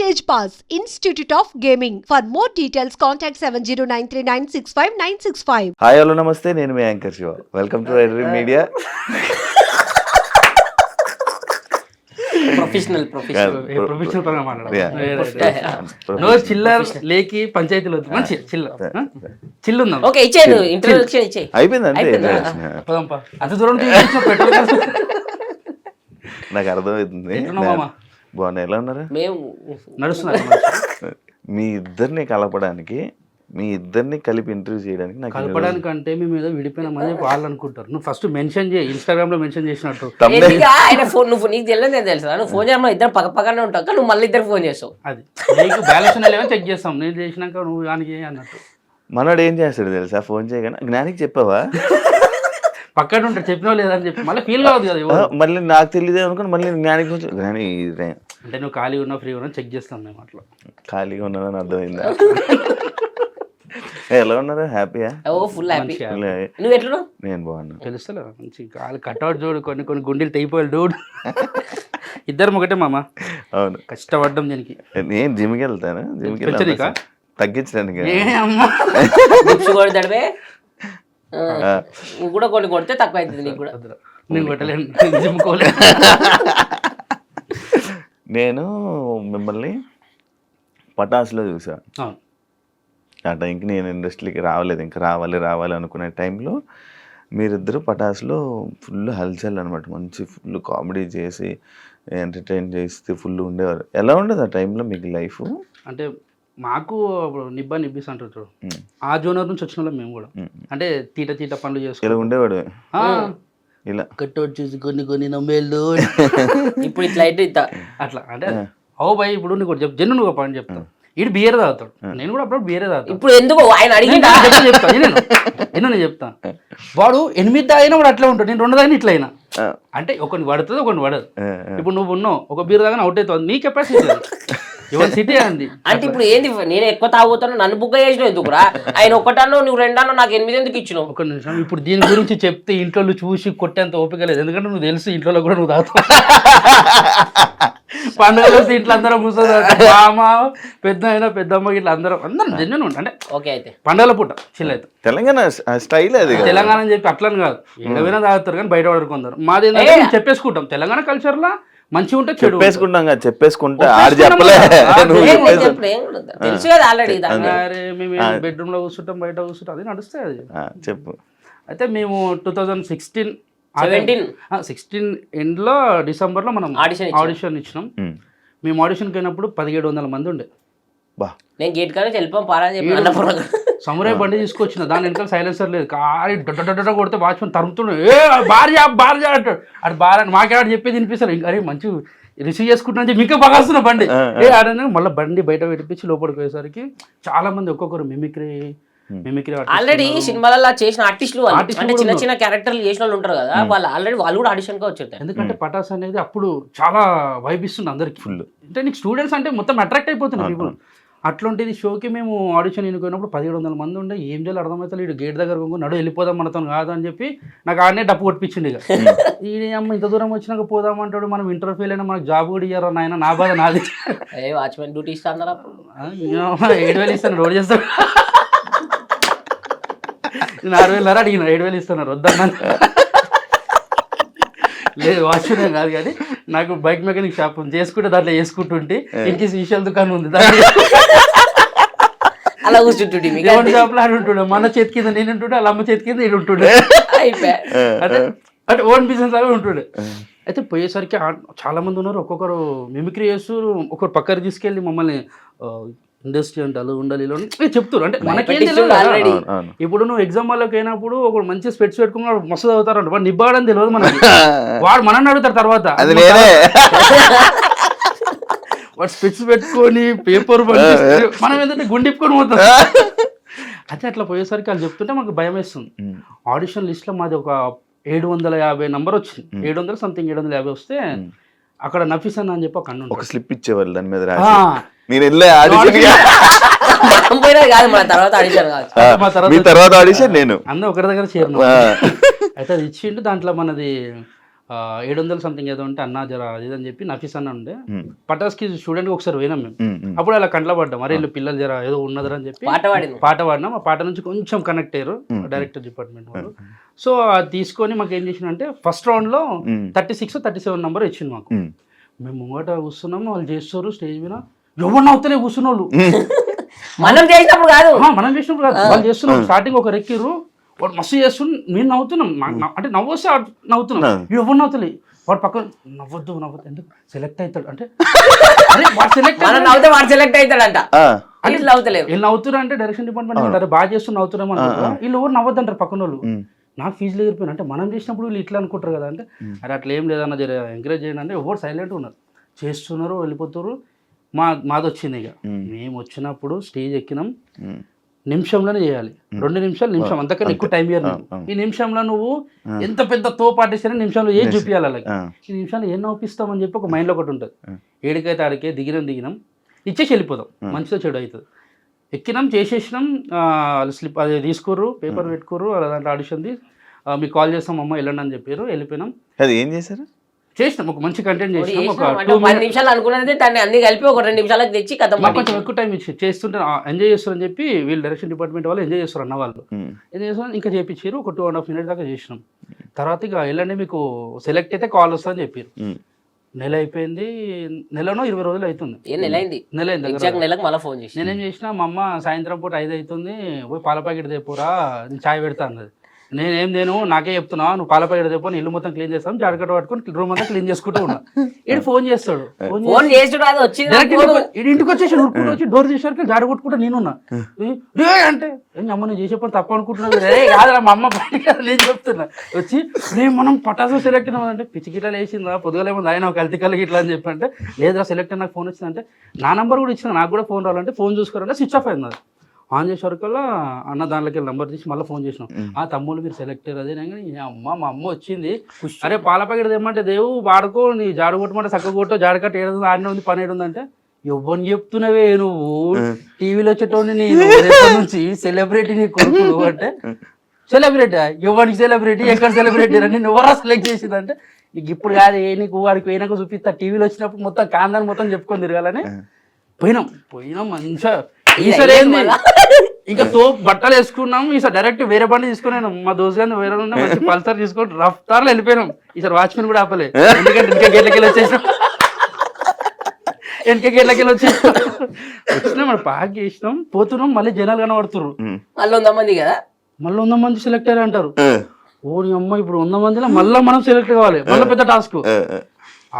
Stage Pass, Institute of Gaming. For more details, contact 7093965965965. Hi hello నమస్తే, నేను మీ anchor Shiva. Welcome to red media. Professional పరంగా మాట్లాడాలి. చిల్లర్ లేకి పంచాయతీలో మంచి చిల్లు ఉందాం. ఓకే ఇచ్చేది ఇంట్రొడక్షన్ ఇచ్చేయి. అయిపోయిందండి. అంత దూరం పెట్రోల్ నాకు అర్థమవుతుంది. బాగున్నా, ఎలా ఉన్నారు? మేము నడుస్తున్నారు. మీ ఇద్దరిని కలపడానికి, మీ ఇద్దరిని కలిపి ఇంటర్వ్యూ చేయడానికి నాకు కలపడానికి అంటే మేము ఏదో విడిపోయినామని వాళ్ళు అనుకుంటారు. నువ్వు ఫస్ట్ మెన్షన్ చేయి, ఇన్స్టాగ్రామ్ లో మెన్షన్ చేసినట్టు. ఆయన ఫోన్ నువ్వు నీకు తెలియదు, నేను తెలుసా? నువ్వు ఫోన్ చేయమని ఇద్దరు పక్కనే ఉంటావు, కానీ నువ్వు మళ్ళీ ఇద్దరు ఫోన్ చేస్తావు. అది నీకు బ్యాలెన్స్ లేవని చెక్ చేస్తాం. నేను చేసినాక నువ్వు దానికి అన్నట్టు. మనోడు ఏం చేస్తాడు తెలుసా? ఫోన్ చేయగానే జ్ఞానికి చెప్పావా? పక్కన ఉంటాడు, చెప్పినా లేదని చెప్పి మళ్ళీ ఫీల్ కావద్దు కదా. మళ్ళీ నాకు తెలియదే అనుకుని మళ్ళీ జ్ఞానికి జ్ఞాని అంటే నువ్వు ఖాళీగా ఉన్నా ఫ్రీ ఉన్నా చెక్ చేస్తాం మేము. అట్లా ఖాళీగా ఉన్నానని అర్థమైందా? ఎలా ఉన్నారు? హ్యాపీయా? ఓ ఫుల్ హ్యాపీ. నువ్వు ఎట్లా? నేను బాగున్నా. తెలుస్తలే మంచి కాలు కట్అవుట్ చూడు, కొన్ని గుండెలు తెగిపోయాలి డూడ్. ఇద్దరు ఒకటే మామ. అవును, కష్టపడ్డం దీనికి. నేను జిమ్కి వెళ్తాను. జిమ్కి వెళ్ళి తగ్గించడానికి. తడిపే నువ్వు కూడా కొన్ని కొడితే తక్కువ అవుతుంది నీకు కూడా. నేను కొట్టలేను, జిమ్ కోలేను. నేను మిమ్మల్ని పటాసులో చూసా. ఆ టైంకి నేను ఇండస్ట్రీకి రావలేదు, ఇంకా రావాలి అనుకునే టైంలో మీరిద్దరు పటాసులో ఫుల్ హల్చల్ అనమాట. మంచి ఫుల్ కామెడీ చేసి ఎంటర్టైన్ చేస్తే ఫుల్ ఉండేవారు. ఎలా ఉండదు ఆ టైంలో మీకు లైఫ్? అంటే మాకు నిబ్బిస్ అంటారు చూడు, ఆ జోనర్ నుంచి వచ్చిన వాళ్ళం మేము కూడా. అంటే తీట పనులు చేసుకుని ఇలా ఉండేవాడు. ఇలా కట్అవుట్ చూసి కొన్ని నమ్మేళ్ళు ఇప్పుడు ఇట్లా అయితే అట్లా. అంటే ఓ భయ్, ఇప్పుడు నీకు జన్ను నువ్వు పాయింట్ చెప్తాను. ఇటు బియర్ తాగుతాడు, నేను కూడా అప్పుడు బియరే తాగుతాను. ఇప్పుడు ఎందుకు ఆయన అడిగి నేను చెప్తాను. వాడు 8 తాగినా వాడు అట్లా ఉంటాడు, నేను 2 తాగినా ఇట్లా అయినా. అంటే ఒకటి పడుతుంది, ఒకటి పడదు. ఇప్పుడు నువ్వు ఉన్నావు, ఒక బీర్ తాగినా అవుట్ అవుతుంది. నీ కెపాసిటీ ఎవరి సిటీ అంది. అంటే ఇప్పుడు ఏంది, నేను ఎక్కువ తాగుతాను, నన్ను బుక్ చేసినావు ఎందుకురా? ఆయన ఒకటన్నో నువ్వు 2 అన్నో, నాకు 8 ఎందుకు ఇచ్చినావు? ఒక నిమిషం, ఇప్పుడు దీని గురించి చెప్తే ఇంట్లో చూసి కొట్టేంత ఓపిక లేదు. ఎందుకంటే నువ్వు తెలుసు ఇంట్లో కూడా నువ్వు తాగుతావు. పండుగలు వస్తే ఇట్లా అందరం కూర్చొని మామ పెద్ద అయినా పెద్దమ్మ ఇట్లా అందరం జన్యున్ ఉంటా. అంటే ఓకే, అయితే పండుగల పూట చిల్ అవుతాం. తెలంగాణ స్టైల్ అది. తెలంగాణ అని చెప్పి అట్లని కాదు, ఎడవైనా తాగుతారు కానీ బయట పడుకుంటారు. మాది ఏంటంటే చెప్పేసుకుంటాం. తెలంగాణ కల్చర్ లా మంచిగా ఉంటే చెప్పేసుకుంటాం కదా, చెప్పేసుకుంటే ఆడు చెప్పలే. తెలుసు కదా ఆల్రెడీ. మేము బెడ్రూమ్ లో కూర్చుంటాం, బయట కూర్చుంటాం, అది నడుస్తాయి. అది చెప్పు. అయితే మేము 2016 ఎండ్లో డిసెంబర్లో మనం ఆడిషన్ ఇచ్చినాం. మేము ఆడిషన్కి అయినప్పుడు 1700 మంది ఉండే. నేను గేట్ కానీ వెళ్ళిపోం పారా చెప్పి సమురాయ్ బండి తీసుకొచ్చిన, దాని వెనకాల సైలెన్సర్ లేదు. కారి డొడ్డ కొడితే వాచ్మెన్ తరుముతుండే, ఏ బార్జా అంటాడు. అటు బార్ అని మాకే ఆడు చెప్పేది వినిపిస్తారు. ఇంకా అరే మంచి రిసీవ్ చేసుకుంటున్నా మీకే బాగా బండి ఏ ఆడని మళ్ళీ బండి బయట పెట్టించి లోపలికి పోయేసరికి చాలా మంది ఒక్కొక్కరు మిమిక్రీ ఆల్రెడీ సినిమాలలో చేసిన ఆర్టిస్టులు అంటే చిన్న క్యారెక్టర్లు చేసిన వాళ్ళు ఉంటారు కదా, వాళ్ళు కూడా ఆడిషన్ గా వచ్చారు. ఎందుకంటే పటాస్ అనేది అప్పుడు చాలా వైబ్ ఇస్తుంది అందరికి. ఫుల్ అంటే నీకు స్టూడెంట్స్ అంటే మొత్తం అట్రాక్ట్ అయిపోతున్నారు పీపుల్. అట్లాంటిది షోకి మేము ఆడిషన్ ఎన్నుకున్నప్పుడు 1700 మంది ఉండే. ఏం చేయాలి అర్థమవుతుంది. ఇటు గేట్ దగ్గర నడు వెళ్ళిపోదాం మనతో కాదు అని చెప్పి నాకు ఆడనే డప్పు కొట్టించింది. ఇక ఈ అమ్మ ఇంత దూరం వచ్చినాక పోదామంటాడు, మనం ఇంటర్ ఫెయిల్ అయినా మనకు జాబ్ కూడా ఇయ్యారు నాయన, నా బాధ నాది. వాచ్మెన్ డ్యూటీ ఇస్తాను 7,000 ఇస్తాను, రోడ్ చేస్తాను. 6,000 అడిగిన 7,000 ఇస్తున్నారు, వద్దన్నా. లేదు వాచ్మెన్ కాదు కానీ నాకు బైక్ మెకానిక్ షాప్ చేసుకుంటే దాంట్లో వేసుకుంటుంటే ఇంకే విషయాల దుకాణం ఉంది, దాంట్లో అలా కూర్చుంటుండే షాప్ లో ఉంటుండే. మన చేతి కింద నేను ఉంటుండే, వాళ్ళ అమ్మ చేతి కింద నేను ఉంటుండే. అంటే ఓన్ బిజినెస్ లాగా ఉంటుండే. అయితే పోయేసరికి చాలా మంది ఉన్నారు, ఒక్కొక్కరు మిమిక్రీ చేస్తూ ఒకరు పక్కన తీసుకెళ్ళి మమ్మల్ని ఇండస్ట్రీ అంటే అలా ఉండాలి ఇలా చెప్తారు. అంటే మనకేం తెలియదు. ఇప్పుడు నువ్వు ఎగ్జామ్ వాళ్ళకి అయినప్పుడు ఒక మంచి స్పెట్స్ పెట్టుకున్నాడు మస్తు చదువుతారంట, వాడు నిబ్బాడని తెలియదు మనకి. వాడు మనల్ని అడుగుతారు తర్వాత, వాడు స్పెట్స్ పెట్టుకొని పేపర్ మనం ఏంటంటే గుండిప్పుకొని పోతాం. అయితే అట్లా పోయేసరికి వాళ్ళు చెప్తుంటే మాకు భయం వేస్తుంది. ఆడిషన్ లిస్ట్ లో మాది ఒక 750 నంబర్ వచ్చింది. 750 వస్తే అక్కడ నఫీస్ అన్న అని చెప్పి ఒక స్లిప్ ఇచ్చేవాళ్ళు దాని మీద. అందరూ ఒకరి దగ్గర చేరిన. అయితే అది ఇచ్చిండు. దాంట్లో మనది 700 సంథింగ్ ఏదో ఉంటే అన్నా జర అది అని చెప్పి నఫీస్ అన్న ఉండే ఉమ్, పటాస్కి స్టూడెంట్కి ఒకసారి పోయినాం మేము. ఉమ్, ఉమ్, అప్పుడు అలా కంట్లో పడ్డాం, అరే వీళ్ళు పిల్లలు జర ఏదో ఉన్నదని అని చెప్పి పాట పాడింది. పాట పాడినాం. ఆ పాట నుంచి కొంచెం కనెక్ట్ అయ్యారు డైరెక్టర్ డిపార్ట్మెంట్ వాళ్ళు. సో అది తీసుకొని మాకు ఏం చేసిందంటే ఫస్ట్ రౌండ్లో 36 37 నెంబర్ ఇచ్చింది మాకు. ఉమ్. మేము ముంగట కూర్చున్నాం, వాళ్ళు చేస్తారు స్టేజ్ మీద, ఎవరు నవ్వుతలే కూర్చున్న వాళ్ళు. మనం చేసినప్పుడు కాదు, మనం చేసినప్పుడు కాదు, వాళ్ళు చేస్తున్నాం. స్టార్టింగ్ ఒక రెక్కిర్రు, వాడు మస్తు చేస్తున్నాం, మేము నవ్వుతున్నాం. అంటే నవ్వు వస్తే నవ్వుతున్నాం, ఎవరు నవ్వుతలే. వాడు పక్కన నవ్వద్దు ఎందుకు సెలెక్ట్ అవుతాడు అంటే అరే వాడు సెలెక్ట్ మనం నవ్వుతే వాడు సెలెక్ట్ అవుతాడంట, ఆ, వీళ్ళు నవ్వుతలేరు. వీళ్ళు నవ్వుతున్నారు అంటే డైరెక్షన్ డిపార్ట్మెంట్ అంటారు బాగా చేస్తున్న నవ్వుతున్నాం అనుకుంటారు, వీళ్ళు ఎవరు నవ్వద్దంటారు పక్కన వాళ్ళు. ఉమ్, నాకు ఫీజులు ఎగిరిపోయినా అంటే మనం చేసినప్పుడు వీళ్ళు ఇట్లా అనుకుంటారు కదా అంటే అరే అట్లా ఏం లేదన్న జర ఎంకరేజ్ చేయండి అంటే ఎవరు సైలెంట్ ఉన్నారు, చేస్తున్నారు వెళ్ళిపోతారు. మాది వచ్చింది ఇక మేము వచ్చినప్పుడు స్టేజ్ ఎక్కినాం, ఉమ్, నిమిషంలోనే చేయాలి, 2 నిమిషాలు నిమిషం అంతకన్నా ఎక్కువ టైం ఇయ్యారు. ఈ నిమిషంలో నువ్వు ఎంత పెద్ద తోపు ఆర్టిస్ట్ నిమిషంలో ఏం చూపించాలి అలాగే, ఈ నిమిషాలు ఏం నవ్విస్తామని చెప్పి ఒక మైండ్లో ఒకటి ఉంటుంది. ఏడికైతే ఆడికే దిగినాం ఇచ్చేసి వెళ్ళిపోదాం, మంచిదో చెడు అవుతుంది. ఎక్కినాం చేసేసినాం, స్లిప్ అది తీసుకుర్రు, పేపర్ పెట్టుకుర్రు, దాంట్లో ఆడిషన్ది మీకు కాల్ చేస్తాం అమ్మ వెళ్ళండి అని చెప్పారు. వెళ్ళిపోయినాం, అది ఏం చేశారు, చేసినాం ఒక మంచి కంటెంట్ చేసినాం. ఒక 10 నిమిషాలు అనుకున్నది దాన్ని అన్ని కలిపి ఒక 2 నిమిషాలకు తెచ్చి కథ మాకు కొంచెం ఎక్కువ టైం ఇచ్చి చేస్తుంటే ఎంజాయ్ చేస్తారని చెప్పి వీళ్ళు డైరెక్షన్ డిపార్ట్మెంట్ వాళ్ళు ఎంజాయ్ చేస్తారు అన్న వాళ్ళు. ఎంజాయ్ చేస్తారు ఇంకా చేయించారు, ఒక 2.5 minutes దాకా చేసినాం. తర్వాత ఇక వెళ్ళండి మీకు సెలెక్ట్ అయితే కాల్ వస్తుందని చెప్పారు. నెల అయిపోయింది, నెలలో 20 రోజులు అవుతుంది. నెల అయింది, నెల అయింది ఎగ్జాక్ట్ నెలకు మళ్ళీ ఫోన్ చేసి నేనేం చేసిన, మా అమ్మ సాయంత్రం పూట 5 అవుతుంది, పోయి పాల ప్యాకెట్ తెప్పురా నేను చాయ్ పెడతా అన్నది. నేను నాకే చెప్తున్నా, నువ్వు పాల ప్యాకెట్ తెప్పు, ఇల్లు మొత్తం క్లీన్ చేస్తాం, జాడకట్ట పట్టుకొని రూమ్ అంతా క్లీన్ చేసుకుంటూ ఉన్నా. ఇటు ఫోన్ చేస్తాడు, ఫోన్ చేసుడు అది వచ్చింది, ఇంటికి వచ్చేసి ఉరుకుంటూ వచ్చి డోర్ చేసేసరికి జాడ కొట్టుకుంటా నేనున్నా. అంటే అమ్మ నేను చేసే పని తప్పు అనుకుంటున్నాను, కాదురా మా అమ్మ బయట నేను చెప్తున్నా. వచ్చి మనం పటాసు సెలెక్ట్ అయినా అంటే పిచ్చి గిట్లా వేసిందా పొద్దుగలేమో ఆయన కల్తీ కలిగి ఇట్లా అని చెప్పంటే, లేదురా సెలెక్ట్ నాకు ఫోన్ వచ్చిందంటే నా నెంబర్ కూడా ఇచ్చిన, నాకు కూడా ఫోన్ రావాలంటే ఫోన్ చూసుకోవాలంటే స్విచ్ ఆఫ్ అయింది. అది ఆన్ చేసేవరకల్లా అన్న దాంట్లోకి నెంబర్ తీసి మళ్ళీ ఫోన్ చేసినాం. ఆ తమ్ముళ్ళు మీరు సెలెక్ట్ అయ్యారు అదే అమ్మ మా అమ్మ వచ్చింది, అరే పాల ప్యాకెట్ తెమ్మంటే దేవు వాడుకో, నీ జాడు కొట్టమంటే చక్క కొట్టో, జాడకట్ట ఏడుంది ఆడనే ఉంది పని ఏడుందంటే ఎవరిని చెప్తున్నావే నువ్వు, టీవీలో వచ్చేటోని నేను నుంచి సెలబ్రిటీ నీ కొడుకు అంటే, సెలబ్రిటీ ఎవరికి సెలబ్రిటీ ఎక్కడ సెలబ్రిటీ అని ఎవరా సెలెక్ట్ చేసిందంటే, నీకు ఇప్పుడు కాదు నీకు వాడికి పోయినాక చూపిస్తా, టీవీలో వచ్చినప్పుడు మొత్తం కాందాన్ని మొత్తం చెప్పుకొని తిరగాలని పోయినాం మంచిగా. ఈసారి ఏంది ఇంకా బట్టలు వేసుకున్నాం, ఈసారి డైరెక్ట్ వేరే బండి తీసుకున్నాను, మా దోస్తు గారిని వేరే మంచి పల్సర్ తీసుకొని రఫ్తార్లో వెళ్ళిపోయినాం. ఈసారి వాచ్మెన్ కూడా ఆపలే, ఎందుకంటే వెనక గేట్లకెళ్ళి వచ్చేసినాం, వచ్చినా మనం పాక్ చేసినాం, పోతున్నాం, మళ్ళీ జనాలు కనబడుతున్నారు. మళ్ళీ 100 మంది కదా, మళ్ళీ 100 మంది సెలెక్ట్ అయ్యారు అంటారు. ఓ నీ అమ్మ ఇప్పుడు 100 మందిలో మళ్ళీ మనం సెలెక్ట్ కావాలి, మళ్ళీ పెద్ద టాస్క్.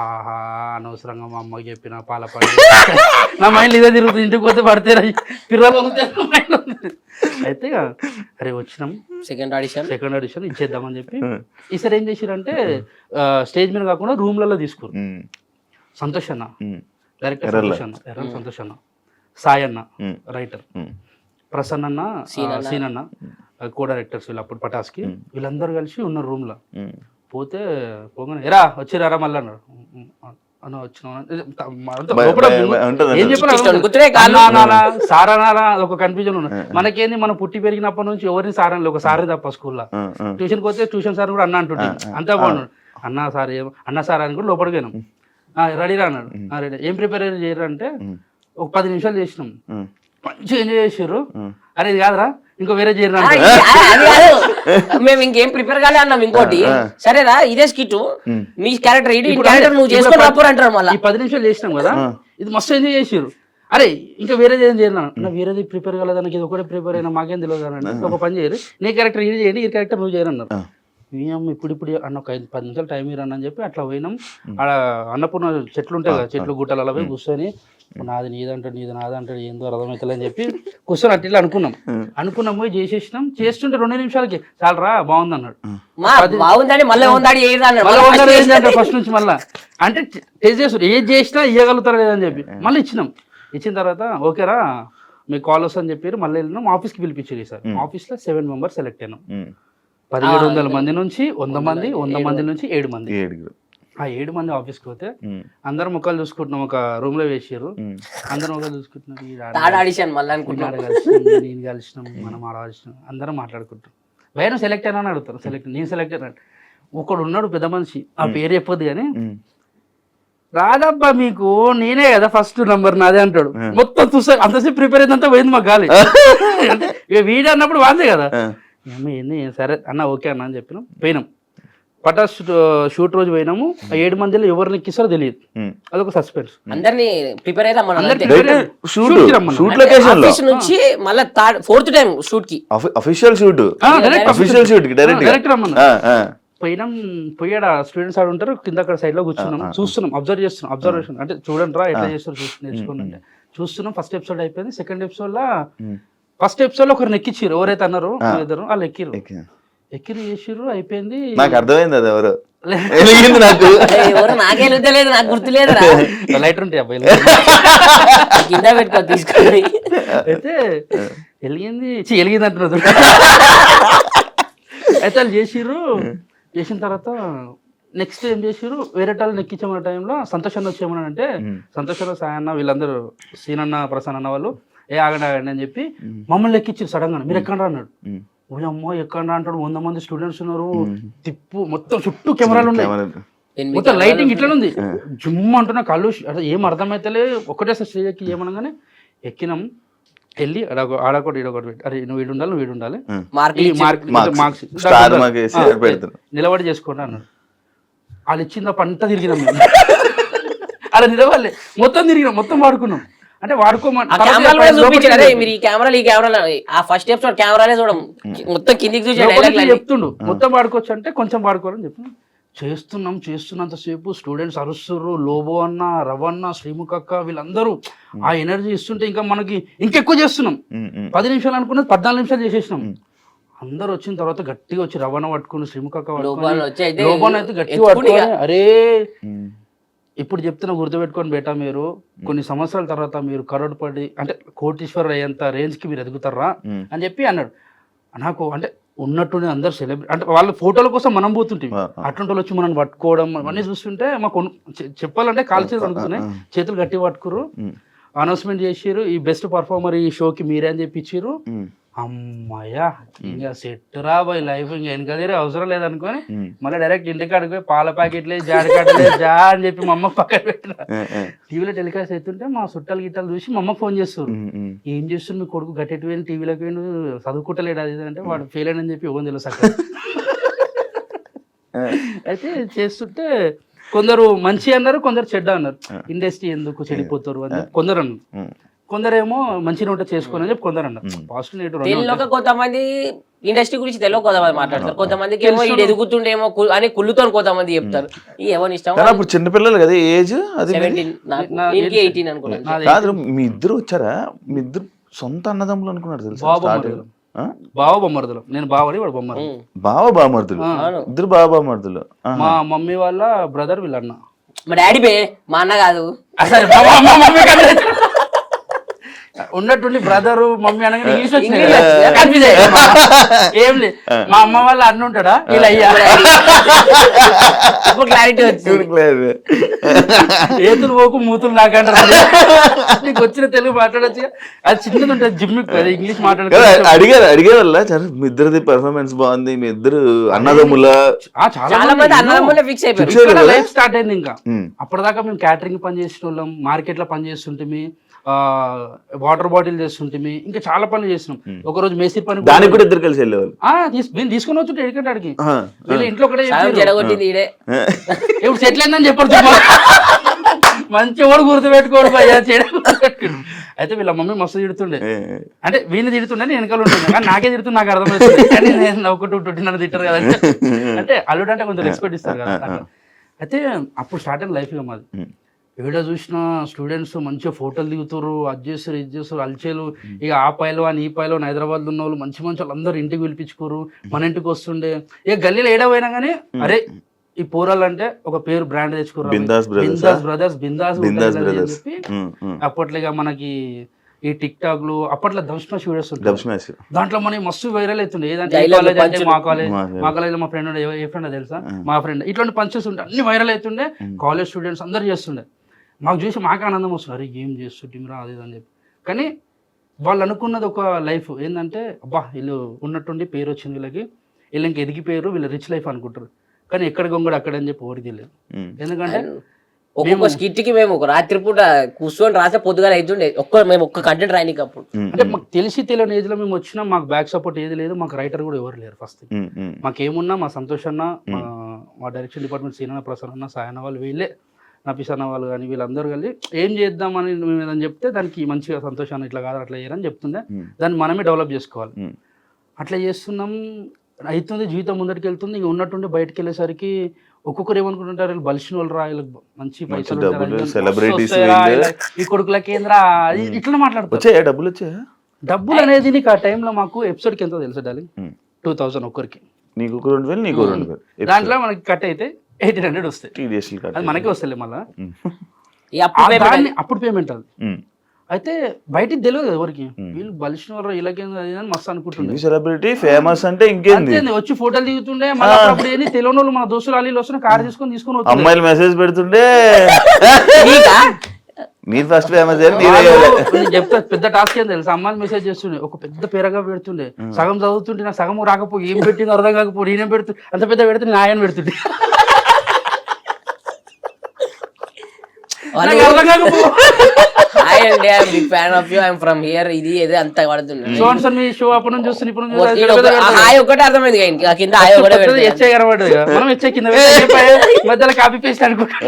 ఆహా అనవసరంగా మా అమ్మకి చెప్పిన పాల పడి నా మైండ్ ఇదే తిరుగుతుంది, ఇంటికి పోతే పడితే పిల్లలు అయితే అరే వచ్చినాం సెకండ్ ఆడిషన్ ఇచ్చేద్దామని చెప్పి. ఈసారి ఏం చేసిరంటే స్టేజ్ మీద కాకుండా రూమ్లలో తీసుకురు. సంతోష్ అన్న డైరెక్టర్, సంతోష్ అన్న, సాయి అన్న రైటర్, ప్రసన్న అన్న, సీన్ అన్న కో డైరెక్టర్స్ వీళ్ళు అప్పుడు పటాస్కి, వీళ్ళందరూ కలిసి ఉన్నారు రూమ్ లో. పోగానే ఎరా వచ్చిరారా మళ్ళీ అన్నాడు. అన్న వచ్చిన ఏం చెప్పాలి సారానాలా ఒక కన్ఫ్యూజన్ ఉన్నది. మనకేంది మనం పుట్టి పెరిగినప్పటి నుంచి ఎవరిని సారని ఒక సారే తప్ప స్కూల్లో. ట్యూషన్కి పోతే ట్యూషన్ సార్ కూడా అన్న అంటుంటే అంతా బాగున్నాడు, అన్న సార్ అని కూడా లోపలికి పోయినాం. రెడీరా అన్నాడు, రెడీ. ఏం ప్రిపేర్ చేయరు అంటే ఒక 10 నిమిషాలు చేసినాం, మంచిగా ఎంజాయ్ చేసారు. అరే ఇది కాదురా ఇంకో వేరే చేయరు, మేము ఇంకేం ప్రిపేర్ కాలే అన్నాం. ఇంకోటి సరేరా ఇదే స్కిట్ మీ క్యారెక్టర్ నువ్వు చేసుకొని అంటారు. మళ్ళీ 10 నిమిషాలు చేసినాం కదా, ఇది మస్తు ఎంజాయ్ చేసారు. అరే ఇంకా వేరేది ఏం చేయను నా, వేరేది ప్రిపేర్ కాలేదు నాకు, ఇది ఒకటే ప్రిపేర్ అయినా మాకేం తెలియదు అని. ఒక పని చేయరు, నీ క్యారెక్టర్ ఇది చేయండి, ఈ క్యారెక్టర్ నువ్వు చేయరు అన్నారు. ఇప్పుడు అన్న ఒక 10 నిమిషాలు టైం ఇరని అని చెప్పి అట్లా పోయినాం. ఆడ అన్నపూర్ణ చెట్లు ఉంటాయి కదా, చెట్లు గుట్టలు అలా పోయి కూర్చొని నాది నీదంటాడు నీది నాదంటాడు ఏందో అర్థమవుతుంది అని చెప్పి కూర్చొని అట్లా అనుకున్నాం పోయి చేసేసినాం. చేస్తుంటే 2 నిమిషాలకి చాలరా బాగుంది అన్నాడు. ఫస్ట్ నుంచి మళ్ళీ అంటే టేస్ట్ చేస్తారు, ఏది చేసినా ఇవ్వగలుగుతారు లేదని చెప్పి మళ్ళీ ఇచ్చినాం. ఇచ్చిన తర్వాత ఓకేరా మీకు కాల్ వస్తుందని చెప్పారు. మళ్ళీ వెళ్ళినాం, ఆఫీస్కి పిలిపించారు. సార్ ఆఫీస్లో 7 మెంబర్స్ సెలెక్ట్ అయినాం. 1700 మంది నుంచి 100 మంది, 100 మంది నుంచి 7 మంది. ఆ 7 మంది ఆఫీస్కి పోతే అందరం ముఖాలు చూసుకుంటున్నాం, ఒక రూమ్ లో వేసారు, అందరం ముఖాలు చూసుకుంటున్నాం. నేను కలిసినాం, మనం ఆడాల్సినాం, అందరం మాట్లాడుకుంటాం. వేరే సెలెక్ట్ అయినా అని అడుగుతారు, నేను సెలెక్ట్ అయినా ఒకడు ఉన్నాడు పెద్ద మనిషి, ఆ పేరు చెప్పొద్దు కానీ, రాదబ్బా మీకు నేనే కదా ఫస్ట్ నంబర్ నాదే అంటాడు. మొత్తం చూసా అంతసేపు ప్రిపేర్ అయిందంతా పోయింది మాకు గాలి. అంటే ఇక వీడియో అన్నప్పుడు వాందే కదా, ఏంది సరే అన్న ఓకే అన్న అని చెప్పినాం. పోయినాం పటాస్ షూట్ రోజు పోయినాము. ఆ 7 మందిలో ఎవరిని ఎక్కిస్తారో తెలియదు, అదొక సస్పెన్స్. అందరినీ ప్రిపేర్ అయితే షూట్ నుంచి మళ్ళీ 4th టైం షూట్ కి అఫీషియల్ షూట్ కి డైరెక్ట్ రమ్మన్నా. పోయినాం, పోయాడు స్టూడెంట్స్ ఆడ ఉంటారు కింద, అక్కడ సైడ్ లో కూర్చున్నాం, చూస్తున్నాం, అబ్జర్వ్ చేస్తున్నాం. అబ్జర్వేషన్ అంటే చూడండి రా ఎట్లా చేస్తారు నేర్చుకోండి అంటే చూస్తున్నాం. ఫస్ట్ ఎపిసోడ్ అయిపోయింది. సెకండ్ ఎపిసోడ్ లో ఫస్ట్ ఎపిసోడ్ లో ఒకరిని ఎక్కించారు, ఎవరైతే అన్నారో ఇద్దరు వాళ్ళు ఎక్కిరు చేసిర్రు, అయిపోయింది. నాకు అర్థమైంది అది ఎవరు ఎవరు నాకే లేదు, నాకు గుర్తులేదు. లైటర్ ఉంటాయి అబ్బాయి కింద పెట్టుకో తీసుకొని. అయితే వెలిగింది అంటున్నారు. అయితే వాళ్ళు చేసిర్రు. చేసిన తర్వాత నెక్స్ట్ ఏం చేసిర్రు, వేరే వాళ్ళని ఎక్కించమన్న టైంలో సంతోష్ అన్న వచ్చేయమని అంటే, సంతోష్ అన్న, సాయి అన్న వీళ్ళందరూ, సీనన్న, ప్రసన్న అన్న వాళ్ళు ఆగండి అని చెప్పి మమ్మల్ని ఎక్కించారు సడన్ గా. మీరు ఎక్కడ అన్నాడు. అమ్మో ఎక్కడ అంటాడు, 100 మంది స్టూడెంట్స్ ఉన్నారు, తిప్పు మొత్తం చుట్టూ కెమెరాలు ఉన్నాయి, మొత్తం లైటింగ్ ఇట్లా ఉంది. జుమ్ అంటున్నా కళ్ళు అసలు ఏం అర్థమైతలే. ఒకటేసారి స్టేజ్ ఎక్కి ఏమనగానే ఎక్కినాం. వెళ్ళి ఆడొకటి ఈడొకటి పెట్టి, అరే నువ్వు వీడు ఉండాలి, నువ్వు వీడు ఉండాలి, మార్క్స్ నిలబడి చేసుకోండి అన్నాడు. వాళ్ళు ఇచ్చింది పంట తిరిగినాం మేము. అలా నిలవాలి మొత్తం తిరిగినాం, మొత్తం వాడుకున్నాం. అంటే మీరు ఈ కెమెరాలు ఆ ఫస్ట్ ఎపిసోడ్ కెమెరాలే చూడం, మొత్తం కిందికి చూసి చెప్తుండు మొత్తం వాడుకోవచ్చు అంటే కొంచెం వాడుకోవాలని చెప్పి చేస్తున్నంతసేపు స్టూడెంట్స్ అరుస్తుర్రు. లోబో అన్న, రవన్న, శ్రీముఖ అక్క వీళ్ళందరూ ఆ ఎనర్జీ ఇస్తుంటే ఇంకా మనకి ఇంకెక్కువ చేస్తున్నాం. 10 నిమిషాలు అనుకున్నది 14 నిమిషాలు చేసేసినాం. అందరు వచ్చిన తర్వాత గట్టిగా వచ్చి రవణ పట్టుకుని, శ్రీముఖ అక్క లోబోన్ అయితే గట్టిగా పట్టుకొని, అరే ఇప్పుడు చెప్తున్నా గుర్తుపెట్టుకొని బేటా, మీరు కొన్ని సంవత్సరాల తర్వాత మీరు కరోడ్పడి అంటే కోటీశ్వరుడు అయ్యేంత రేంజ్ కి మీరు ఎదుగుతారా అని చెప్పి అన్నాడు. నాకు అంటే ఉన్నట్టుండి అందరు సెలబ్రిటీ అంటే వాళ్ళ ఫోటోల కోసం మనం పోతుంటాం, అట్లాంటి వచ్చి మనం పట్టుకోవడం అవన్నీ చూస్తుంటే మాకు చెప్పాలంటే కాలు చేతులు అనుకున్నాయి, చేతులు గట్టి పట్టుకురు. అనౌన్స్మెంట్ చేసిర్రు, ఈ బెస్ట్ పర్ఫార్మర్ ఈ షోకి మీరే అని చెప్పి ఇచ్చిర్రు. అమ్మాయ్యా ఇంకా సెట్ రా బాయ్ లైఫ్, ఇంకా వెనకదేరే అవసరం లేదనుకొని మళ్ళీ డైరెక్ట్ ఇంటికి అడిగిపోయి పాల ప్యాకెట్లే జాడకట్టలే జా అని చెప్పి మా అమ్మకి పక్కన పెట్టిన. టీవీలో టెలికాస్ట్ అవుతుంటే మా చుట్టాలు గిట్టాలు చూసి మా అమ్మకి ఫోన్ చేస్తారు, ఏం చేస్తుంది మీ కొడుకు గట్టెట్టు పోయిన టీవీలోకి పోయిన చదువుకుంటలేడు అది అంటే, వాడు ఫెయిల్ అని చెప్పి ఇవ్వని తెలుసు అక్కడ. అయితే చేస్తుంటే కొందరు మంచి అన్నారు, కొందరు చెడ్డ అన్నారు. ఇండస్ట్రీ ఎందుకు చెడిపోతారు అని కొందరు అన్నారు, కొందరేమో మంచిగా ఉంటే చేసుకోని అని చెప్పి కొందరు అన్నారు. పాజిటివ్ కొంతమంది ఇండస్ట్రీ గురించి తెలియక కొంతమంది మాట్లాడతారు, కొంతమందికి ఏమో ఇది ఎదుగుతుండేమో అని కుళ్ళుతో కొంతమంది చెప్తారు. ఎవరి ఇష్టం. అప్పుడు చిన్నపిల్లలు కదా ఏజ్, అది 18 అనుకున్నాను. కాదు మీ ఇద్దరు వచ్చారా, మీ ఇద్దరు సొంత అన్నదమ్ములు అనుకున్నారు తెలుసా? బావ బొమ్మర్దులు, నేను బావని వాడు బొమ్మరు. బావ బామర్దులు, ఇద్దరు బావ బామర్దులు. మా మమ్మీ వాళ్ళ బ్రదర్ వీళ్ళన్న. మా డాడీ బే, మా అన్న కాదు. ఉన్నట్టుండి బ్రదరు మమ్మీ అనగా ఇంగ్లీష్ వచ్చింది ఏం లేదు. మా అమ్మ వాళ్ళ అన్న ఉంటాడా వీళ్ళు అయ్యా, క్లారిటీ వచ్చింది. ఏతులు పోకు మూతులు నాకంటారు. నీకు వచ్చిన తెలుగు మాట్లాడచ్చు, అది చిన్నది ఉంటుంది జిమ్ ఇంగ్లీష్ మాట్లాడ. అడిగే వల్ల మీ ఇద్దరిది పర్ఫార్మెన్స్ బాగుంది, మీ ఇద్దరు అన్నదమ్ముల చాలా మంది అన్నదమ్ములే ఫిక్స్ అయిపోయారు. లైఫ్ స్టార్ట్ అయింది. ఇంకా అప్పటిదాకా మేము క్యాటరింగ్ పని చేసిన వాళ్ళం, మార్కెట్ లో పని చేస్తుంటే, వాటర్ బాటిల్ చేస్తుంటే, ఇంకా చాలా పనులు చేస్తున్నాం. ఒక రోజు మేస్త్రి పని దానికి కూడా ఇద్దరు కలిసి వెళ్ళేవాళ్ళు. నేను తీసుకుని వచ్చి ఎడికంటే అడిగి వీళ్ళు ఇంట్లో ఒకటే ఇప్పుడు సెటిల్ అయిందని చెప్పారు. మంచి వాడు గుర్తు పెట్టుకోడు భయ్యా, అయితే వీళ్ళ మమ్మీ మస్తు తిడుతుండే. అంటే వీళ్ళని తిడుతుండే, నేను వెనకాల ఉంటుండే, కానీ నాకే తిడుతుంది, నాకు అర్థమవుతుంది. కానీ నేను నవ్వుకుంటూ నన్ను తిట్టారు కదా అంటే అల్లుడు అంటే కొంచెం రెస్పెక్ట్ ఇస్తారు కదా. అయితే అప్పుడు స్టార్ట్ అయిన లైఫ్ మాది. ఏడా చూసినా స్టూడెంట్స్ మంచిగా ఫోటోలు దిగుతారు, అది చేస్తారు ఇది చేస్తారు, అల్చేలు. ఇక ఆ పైలో అని ఈ పైలో హైదరాబాద్ ఉన్న వాళ్ళు మంచి వాళ్ళు అందరూ ఇంటికి పిలిపించుకోరు, మన ఇంటికి వస్తుండే. ఇక గల్లీలో ఏడా పోయినా కానీ అరే ఈ పోరాలు అంటే ఒక పేరు బ్రాండ్ తెచ్చుకోరు, బిందాస్ బ్రదర్స్, బిందాస్ అని చెప్పి. అప్పట్లో ఇక మనకి ఈ టిక్ టాక్ లు అప్పట్లో దమ్స్మాష్ వీడియోస్ ఉంటాయి, దాంట్లో మనకి మస్తు వైరల్ అవుతుండే. ఏదంటే కాలేజ్ అంటే మా కాలేజ్ మా ఫ్రెండ్ ఏ ఫ్రెండ్ తెలుసా, మా ఫ్రెండ్ ఇట్లాంటి పంచెస్ ఉంటే అన్ని వైరల్ అవుతుండే. కాలేజ్ స్టూడెంట్స్ అందరు చేస్తుండే, మాకు చూసి మాకు ఆనందం వస్తుంది, అరే ఏం చేస్తుంటీరా అది అని చెప్పి. కానీ వాళ్ళు అనుకున్నది ఒక లైఫ్ ఏంటంటే, అబ్బా వీళ్ళు ఉన్నట్టుండి పేరు వచ్చింది వీళ్ళకి, వీళ్ళు ఇంక ఎదిగిపోయారు, వీళ్ళు రిచ్ లైఫ్ అనుకుంటారు. కానీ ఎక్కడ గొంగడు అక్కడ అని చెప్పి ఎవరికి తెలియదు. ఎందుకంటే ఒక్కొక్క స్కిట్ కి మేము ఒక రాత్రిపూట కూర్చొని రాసే పొద్దుగా అవుతుండే మేము ఒక్క కంటెంట్ రాయనికి అప్పుడు. అంటే మాకు తెలిసి తెలియని ఏజ్ లో మేము వచ్చినా మాకు బ్యాక్ సపోర్ట్ ఏది లేదు, మాకు రైటర్ కూడా ఎవరు లేరు. ఫస్ట్ మాకేమున్నా మా సంతోష్ అన్న, మా డైరెక్షన్ డిపార్ట్మెంట్ సీనన్న, ప్రసన్న అన్న, సాయన్న వాళ్ళు, వీళ్ళే నఫీస్ అన్న వాళ్ళు కానీ వీళ్ళందరూ కలిసి ఏం చేద్దామని మేము ఏదని చెప్తే దానికి మంచిగా సంతోషాన్ని ఇట్లా కాదు అట్లా చేయరని చెప్తుండే, దాన్ని మనమే డెవలప్ చేసుకోవాలి. అట్లా చేస్తున్నాం, అవుతుంది, జీవితం ముందరికి వెళ్తుంది. ఇంక ఉన్నట్టుండి బయటకు వెళ్ళేసరికి ఒక్కొక్కరు ఏమనుకుంటుంటారు, వీళ్ళు బలిసిన వాళ్ళు రా, వీళ్ళకి మంచి పైసలు ఈ కొడుకుల కేంద్ర ఇట్లా మాట్లాడుతారు. డబ్బులు అనేది నీకు ఆ టైంలో మాకు ఎపిసోడ్కి ఎంతో తెలుసు డార్లింగ్, 2000 ఒక్కరికి. దాంట్లో మనకి కట్ అయితే 1800 వస్తాయి, అది మనకే వస్తాయి మళ్ళీ అప్పుడు పేమెంట్. అది అయితే బయటికి తెలియదు ఎవరికి, వీళ్ళు బలిసిన వాళ్ళు వీళ్ళకేందని మస్తు అనుకుంటుండే. సెలబ్రిటీ ఫేమస్ అంటే ఇంకేంది, వచ్చి ఫోటోలు దిగుతుండే. మళ్ళీ అప్పుడు ఏంది తెలియని వాళ్ళు మన దోస్తులు అల్లీలు వస్తున్న కార్ తీసుకొని అమ్మాయిలు మెసేజ్ పెడుతుండే, మీరు ఫస్ట్ ఫేమస్ చెప్తా. పెద్ద టాస్క్ ఏం తెలుసు, అమ్మాయిలు మెసేజ్ చేస్తుండే, ఒక పెద్ద పేరగా పెడుతుండే, సగం చదువుతుంటే నాకు సగం రాకపోయి ఏం పెట్టింది అర్థం కాకపోయి నేనేం పెడుతు అంత పెద్ద పెడితే నాయన పెడుతుండే. Fan of you, I'm from here, ఇది ఏదో అంత పడుతుంది. షో అప్పుడు నుంచి చూస్తుంది, ఇప్పుడు ఒకటి అర్థమైంది కింద మనం హెచ్చే కనబడదు, మనం హెచ్చే కింద మధ్యలో కాపీ పేస్ట్ అనుకుంటా.